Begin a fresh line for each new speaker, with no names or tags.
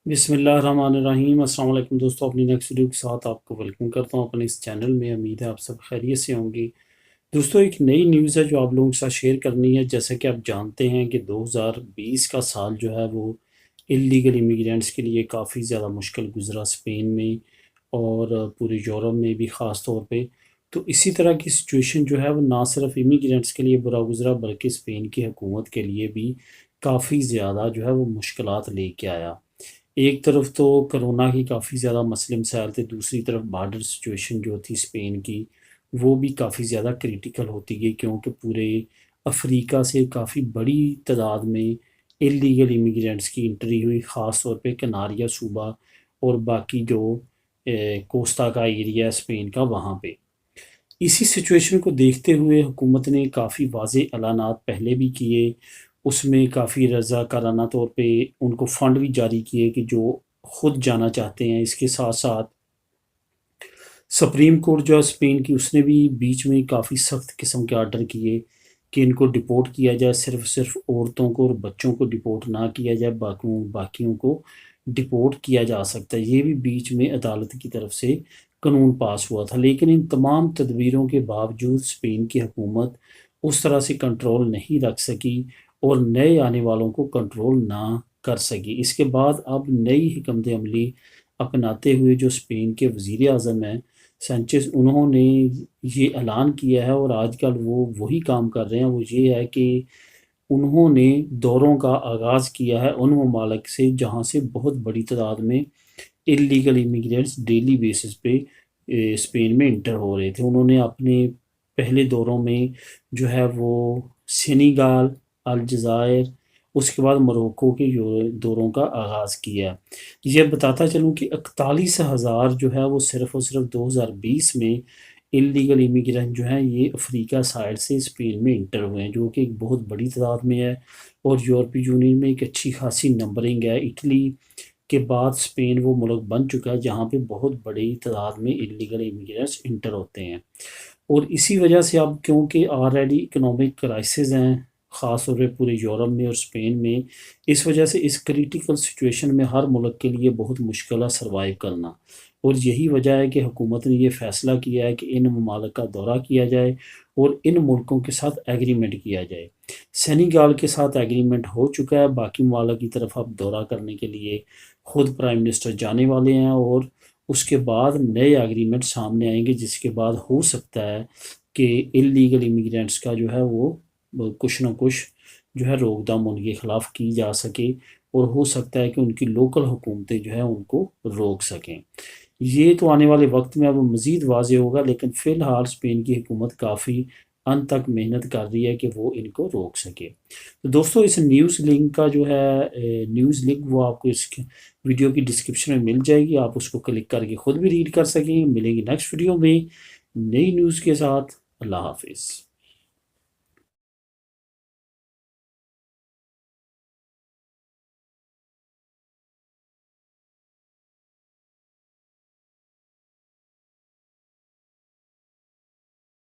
بسم اللہ الرحمن الرحیم۔ السلام علیکم دوستوں، اپنی نیکسٹ ویڈیو کے ساتھ آپ کو ویلکم کرتا ہوں اپنے اس چینل میں۔ امید ہے آپ سب خیریت سے ہوں گی۔ دوستوں، ایک نئی نیوز ہے جو آپ لوگوں کے ساتھ شیئر کرنی ہے۔ جیسا کہ آپ جانتے ہیں کہ 2020 کا سال جو ہے وہ اللیگل امیگرینٹس کے لیے کافی زیادہ مشکل گزرا، اسپین میں اور پورے یورپ میں بھی خاص طور پہ۔ تو اسی طرح کی سچویشن جو ہے وہ نہ صرف امیگرینٹس کے لیے برا گزرا بلکہ اسپین کی حکومت کے لیے بھی کافی زیادہ جو ہے وہ مشکلات لے کے آیا۔ ایک طرف تو کرونا کی کافی زیادہ مسئلے مسائل تھے، دوسری طرف بارڈر سچویشن جو تھی اسپین کی وہ بھی کافی زیادہ کریٹیکل ہوتی گئی، کیونکہ پورے افریقہ سے کافی بڑی تعداد میں اللیگل امیگرینٹس کی انٹری ہوئی، خاص طور پہ کناریہ صوبہ اور باقی جو کوسٹا کا ایریا ہے اسپین کا، وہاں پہ۔ اسی سچویشن کو دیکھتے ہوئے حکومت نے کافی واضح اعلانات پہلے بھی کیے، اس میں کافی رضاکارانہ طور پہ ان کو فنڈ بھی جاری کیے کہ جو خود جانا چاہتے ہیں۔ اس کے ساتھ ساتھ سپریم کورٹ جو ہے اسپین کی، اس نے بھی بیچ میں کافی سخت قسم کے آرڈر کیے کہ ان کو ڈپورٹ کیا جائے، صرف عورتوں کو اور بچوں کو ڈپورٹ نہ کیا جائے، باقیوں کو ڈپورٹ کیا جا سکتا ہے۔ یہ بھی بیچ میں عدالت کی طرف سے قانون پاس ہوا تھا، لیکن ان تمام تدبیروں کے باوجود اسپین کی حکومت اس طرح سے کنٹرول نہیں رکھ سکی اور نئے آنے والوں کو کنٹرول نہ کر سکی۔ اس کے بعد اب نئی حکمت عملی اپناتے ہوئے جو اسپین کے وزیر اعظم ہیں سینچز، انہوں نے یہ اعلان کیا ہے اور آج کل وہ وہی کام کر رہے ہیں۔ وہ یہ ہے کہ انہوں نے دوروں کا آغاز کیا ہے ان ممالک سے جہاں سے بہت بڑی تعداد میں اللیگل امیگرینٹس ڈیلی بیسس پہ اسپین میں انٹر ہو رہے تھے۔ انہوں نے اپنے پہلے دوروں میں جو ہے وہ سینیگال، الجزائر، اس کے بعد موروکو کے دوروں کا آغاز کیا۔ یہ بتاتا چلوں کہ 41,000 جو ہے وہ صرف اور صرف 2020 میں اللیگل امیگرینٹ جو ہیں یہ افریقہ سائڈ سے اسپین میں انٹر ہوئے ہیں، جو کہ ایک بہت بڑی تعداد میں ہے اور یورپی یونین میں ایک اچھی خاصی نمبرنگ ہے۔ اٹلی کے بعد اسپین وہ ملک بن چکا ہے جہاں پہ بہت بڑی تعداد میں اللیگل امیگرینٹس انٹر ہوتے ہیں۔ اور اسی وجہ سے اب کیونکہ آلریڈی اکنامک کرائسز ہیں خاص طور پہ پورے یورپ میں اور اسپین میں، اس وجہ سے اس کریٹیکل سچویشن میں ہر ملک کے لیے بہت مشکل ہے سروائیو کرنا، اور یہی وجہ ہے کہ حکومت نے یہ فیصلہ کیا ہے کہ ان ممالک کا دورہ کیا جائے اور ان ملکوں کے ساتھ ایگریمنٹ کیا جائے۔ سینیگال کے ساتھ ایگریمنٹ ہو چکا ہے، باقی ممالک کی طرف اب دورہ کرنے کے لیے خود پرائم منسٹر جانے والے ہیں، اور اس کے بعد نئے ایگریمنٹ سامنے آئیں گے، جس کے بعد ہو سکتا ہے کہ اللیگل امیگرینٹس کا جو ہے وہ کچھ نہ کچھ جو ہے روک تھام ان کے خلاف کی جا سکے، اور ہو سکتا ہے کہ ان کی لوکل حکومتیں جو ہے ان کو روک سکیں۔ یہ تو آنے والے وقت میں اب مزید واضح ہوگا، لیکن فی الحال اسپین کی حکومت کافی انت تک محنت کر رہی ہے کہ وہ ان کو روک سکے۔ تو دوستوں، اس نیوز لنک کا جو ہے نیوز لنک وہ آپ کو اس ویڈیو کی ڈسکرپشن میں مل جائے گی، آپ اس کو کلک کر کے خود بھی ریڈ کر سکیں۔ ملیں گی نیکسٹ ویڈیو میں نئی نیوز کے ساتھ۔ اللہ حافظ۔